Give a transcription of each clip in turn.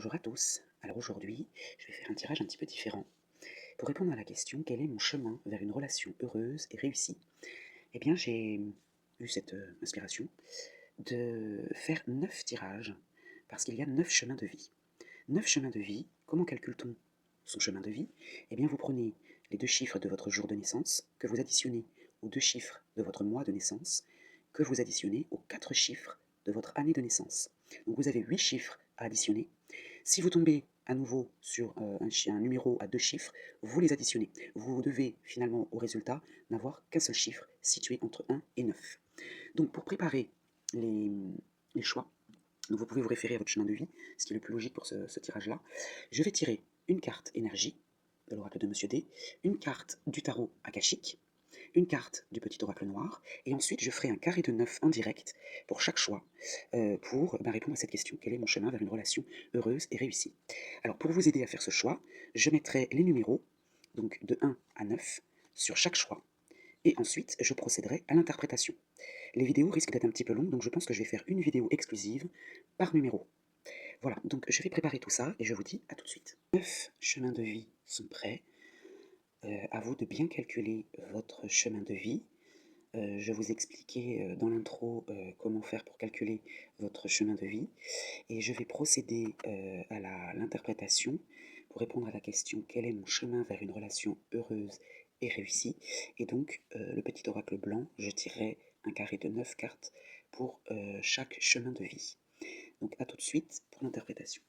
Bonjour à tous. Alors aujourd'hui, je vais faire un tirage un petit peu différent. Pour répondre à la question quel est mon chemin vers une relation heureuse et réussie, eh bien j'ai eu cette inspiration de faire 9 tirages, parce qu'il y a 9 chemins de vie. 9 chemins de vie, comment calcule-t-on son chemin de vie? Eh bien vous prenez les 2 chiffres de votre jour de naissance, que vous additionnez aux 2 chiffres de votre mois de naissance, que vous additionnez aux 4 chiffres de votre année de naissance. Donc vous avez 8 chiffres à additionner. Si vous tombez à nouveau sur un numéro à 2 chiffres, vous les additionnez. Vous devez finalement au résultat n'avoir qu'un seul chiffre situé entre 1 et 9. Donc pour préparer les, les choix, donc vous pouvez vous référer à votre chemin de vie, ce qui est le plus logique pour ce tirage-là. Je vais tirer une carte énergie de l'oracle de Monsieur D, une carte du tarot akashique, une carte du petit oracle noir, et ensuite je ferai un carré de 9 en direct pour chaque choix, pour répondre à cette question, quel est mon chemin vers une relation heureuse et réussie. Alors pour vous aider à faire ce choix, je mettrai les numéros, donc de 1 à 9, sur chaque choix, et ensuite je procéderai à l'interprétation. Les vidéos risquent d'être un petit peu longues, donc je pense que je vais faire une vidéo exclusive par numéro. Voilà, donc je vais préparer tout ça, et je vous dis à tout de suite. 9 chemins de vie sont prêts. À vous de bien calculer votre chemin de vie. Je vous expliquais dans l'intro comment faire pour calculer votre chemin de vie. Et je vais procéder à l'interprétation pour répondre à la question quel est mon chemin vers une relation heureuse et réussie. Et donc, le petit oracle blanc, je tirerai un carré de 9 cartes pour chaque chemin de vie. Donc, à tout de suite pour l'interprétation.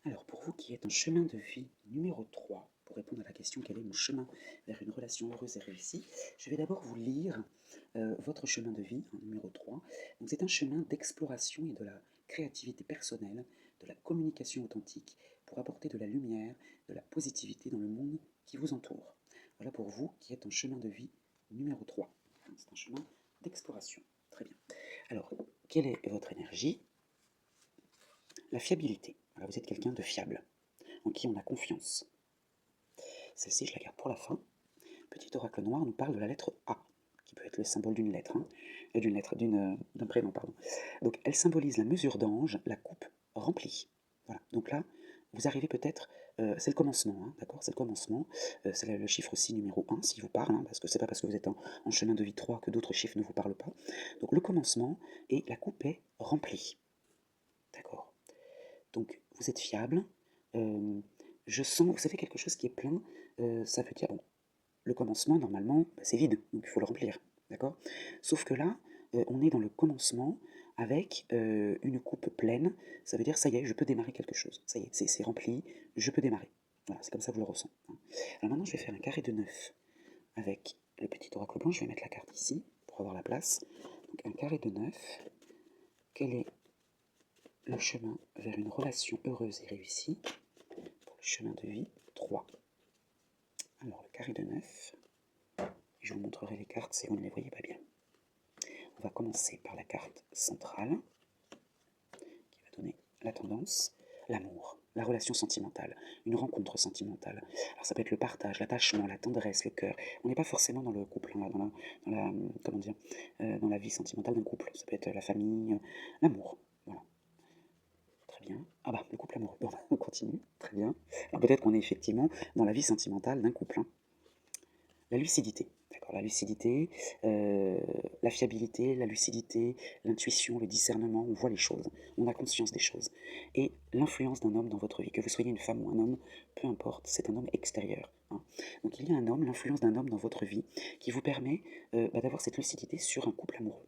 Alors, pour vous qui êtes en chemin de vie numéro 3, pour répondre à la question quel est mon chemin vers une relation heureuse et réussie, je vais d'abord vous lire votre chemin de vie en numéro 3. Donc, c'est un chemin d'exploration et de la créativité personnelle, de la communication authentique, pour apporter de la lumière, de la positivité dans le monde qui vous entoure. Voilà pour vous qui êtes en chemin de vie numéro 3. C'est un chemin d'exploration. Très bien. Alors, quelle est votre énergie? La fiabilité. Voilà, vous êtes quelqu'un de fiable, en qui on a confiance. Celle-ci, je la garde pour la fin. Petit oracle noir nous parle de la lettre A, qui peut être le symbole d'une lettre, d'un prénom, pardon. Donc, elle symbolise la mesure d'ange, la coupe remplie. Voilà. Donc là, vous arrivez peut-être, c'est le commencement, hein, d'accord? C'est le commencement. C'est le chiffre aussi numéro 1, s'il vous parle, hein, parce que c'est pas parce que vous êtes en chemin de vie 3 que d'autres chiffres ne vous parlent pas. Donc, le commencement et la coupe est remplie. D'accord? Donc, vous êtes fiable. Je sens, vous savez, quelque chose qui est plein. Ça veut dire, bon, le commencement, normalement, c'est vide, donc il faut le remplir. D'accord? Sauf que là, on est dans le commencement avec une coupe pleine. Ça veut dire, ça y est, je peux démarrer quelque chose. Ça y est, c'est rempli, je peux démarrer. Voilà, c'est comme ça que je le ressens, hein. Alors maintenant, je vais faire un carré de 9 avec le petit oracle blanc. Je vais mettre la carte ici pour avoir la place. Donc, un carré de 9. Quel est le chemin vers une relation heureuse et réussie pour le chemin de vie 3. Alors, le carré de 9, je vous montrerai les cartes si vous ne les voyez pas bien. On va commencer par la carte centrale, qui va donner la tendance, l'amour, la relation sentimentale, une rencontre sentimentale. Alors ça peut être le partage, l'attachement, la tendresse, le cœur. On n'est pas forcément dans le couple, hein, comment dire, dans la vie sentimentale d'un couple. Ça peut être la famille, l'amour. Voilà. Très bien. Ah bah, le couple amoureux. Bon, on continue. Très bien. Alors peut-être qu'on est effectivement dans la vie sentimentale d'un couple, hein. La lucidité. D'accord, la lucidité, la fiabilité, la lucidité, l'intuition, le discernement, on voit les choses, on a conscience des choses. Et l'influence d'un homme dans votre vie, que vous soyez une femme ou un homme, peu importe, c'est un homme extérieur, hein. Donc il y a un homme, l'influence d'un homme dans votre vie, qui vous permet d'avoir cette lucidité sur un couple amoureux.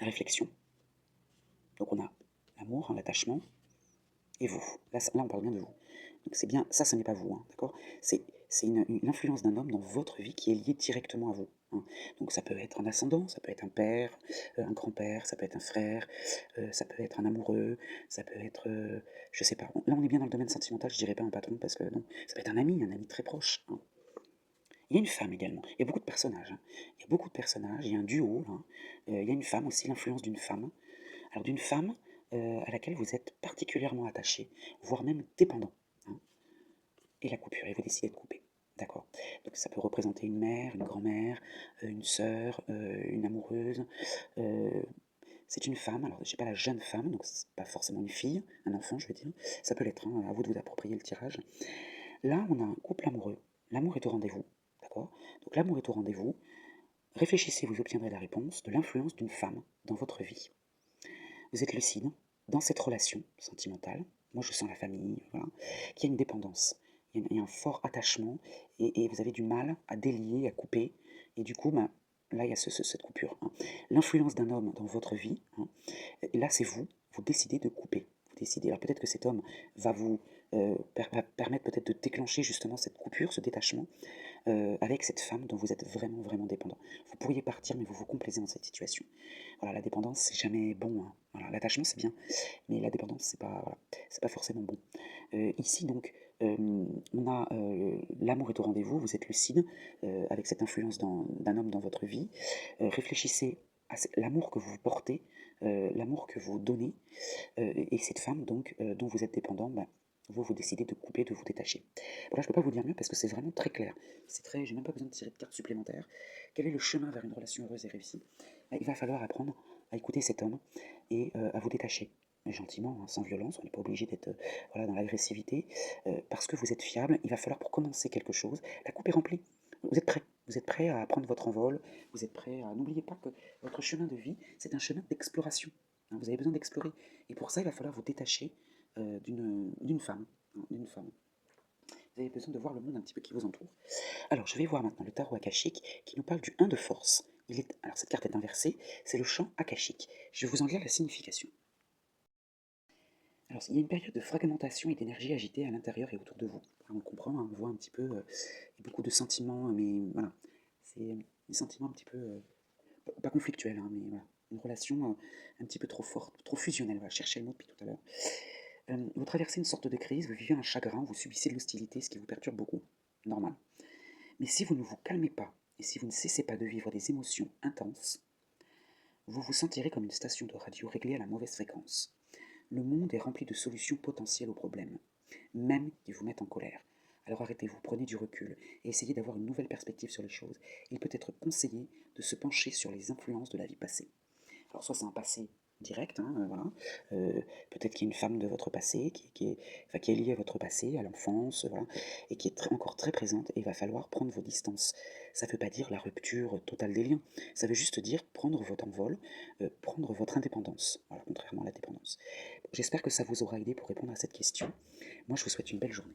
La réflexion. Donc on a l'amour, hein, l'attachement, et vous. Là, on parle bien de vous. Donc c'est bien, ça n'est pas vous, hein, d'accord? C'est une influence d'un homme dans votre vie qui est liée directement à vous, hein. Donc ça peut être un ascendant, ça peut être un père, un grand-père, ça peut être un frère, ça peut être un amoureux, ça peut être, je sais pas. Là, on est bien dans le domaine sentimental, je dirais pas un patron parce que non, ça peut être un ami très proche, hein. Il y a une femme également. Il y a beaucoup de personnages, hein. Il y a beaucoup de personnages. Il y a un duo, hein. Il y a une femme aussi, l'influence d'une femme. Alors d'une femme à laquelle vous êtes particulièrement attaché, voire même dépendant, hein. Et la coupure, et vous décidez de couper. D'accord? Donc ça peut représenter une mère, une grand-mère, une sœur, une amoureuse. c'est une femme, alors j'ai pas la jeune femme, donc c'est pas forcément une fille, un enfant je veux dire, ça peut l'être, hein, à vous de vous approprier le tirage. Là, on a un couple amoureux, l'amour est au rendez-vous, d'accord? Donc l'amour est au rendez-vous, réfléchissez, vous obtiendrez la réponse de l'influence d'une femme dans votre vie. Vous êtes lucide dans cette relation sentimentale, moi je sens la famille, voilà, qu'il y a une dépendance, il y a un fort attachement et vous avez du mal à délier, à couper, et du coup, ben, là il y a cette coupure, hein. L'influence d'un homme dans votre vie, hein, et là c'est vous, vous décidez de couper, vous décidez. Alors peut-être que cet homme va vous va permettre peut-être de déclencher justement cette coupure, ce détachement, avec cette femme dont vous êtes vraiment, vraiment dépendant. Vous pourriez partir, mais vous vous complaisez dans cette situation. Voilà, la dépendance, c'est jamais bon, hein. Voilà, l'attachement, c'est bien, mais la dépendance, c'est pas, voilà, c'est pas forcément bon. Ici, donc, on a l'amour est au rendez-vous, vous êtes lucide avec cette influence d'un homme dans votre vie. Réfléchissez à l'amour que vous portez, l'amour que vous donnez, et cette femme, donc, dont vous êtes dépendant, bah, vous décidez de couper, de vous détacher. Bon, là, je ne peux pas vous dire mieux parce que c'est vraiment très clair. C'est très, j'ai même pas besoin de tirer de cartes supplémentaires. Quel est le chemin vers une relation heureuse et réussie? Bah, il va falloir apprendre à écouter cet homme et à vous détacher. Mais gentiment, hein, sans violence, on n'est pas obligé d'être voilà, dans l'agressivité. Parce que vous êtes fiable, il va falloir pour commencer quelque chose. La coupe est remplie. Vous êtes prêt à prendre votre envol. Vous êtes prêt à... N'oubliez pas que votre chemin de vie, c'est un chemin d'exploration, hein. Vous avez besoin d'explorer. Et pour ça, il va falloir vous détacher d'une femme, hein, d'une femme. Vous avez besoin de voir le monde un petit peu qui vous entoure. Alors, je vais voir maintenant le tarot akashique qui nous parle du 1 de force. Alors, cette carte est inversée, c'est le champ akashique. Je vais vous en lire la signification. Alors, il y a une période de fragmentation et d'énergie agitée à l'intérieur et autour de vous. Alors, on le comprend, hein, on voit un petit peu, il y a beaucoup de sentiments, mais voilà, c'est des sentiments un petit peu, pas conflictuels, hein, mais voilà, une relation un petit peu trop forte, trop fusionnelle. Voilà, cherchez le mot depuis tout à l'heure. Vous traversez une sorte de crise, vous vivez un chagrin, vous subissez de l'hostilité, ce qui vous perturbe beaucoup. Normal. Mais si vous ne vous calmez pas, et si vous ne cessez pas de vivre des émotions intenses, vous vous sentirez comme une station de radio réglée à la mauvaise fréquence. Le monde est rempli de solutions potentielles aux problèmes, même qui vous mettent en colère. Alors arrêtez-vous, prenez du recul et essayez d'avoir une nouvelle perspective sur les choses. Il peut être conseillé de se pencher sur les influences de la vie passée. Alors soit c'est un passé direct, hein, voilà. Peut-être qu'il y a une femme de votre passé qui est liée à votre passé, à l'enfance, voilà, et qui est encore très présente, et il va falloir prendre vos distances. Ça ne veut pas dire la rupture totale des liens, ça veut juste dire prendre votre envol, prendre votre indépendance, voilà, contrairement à la dépendance. J'espère que ça vous aura aidé pour répondre à cette question. Moi, je vous souhaite une belle journée.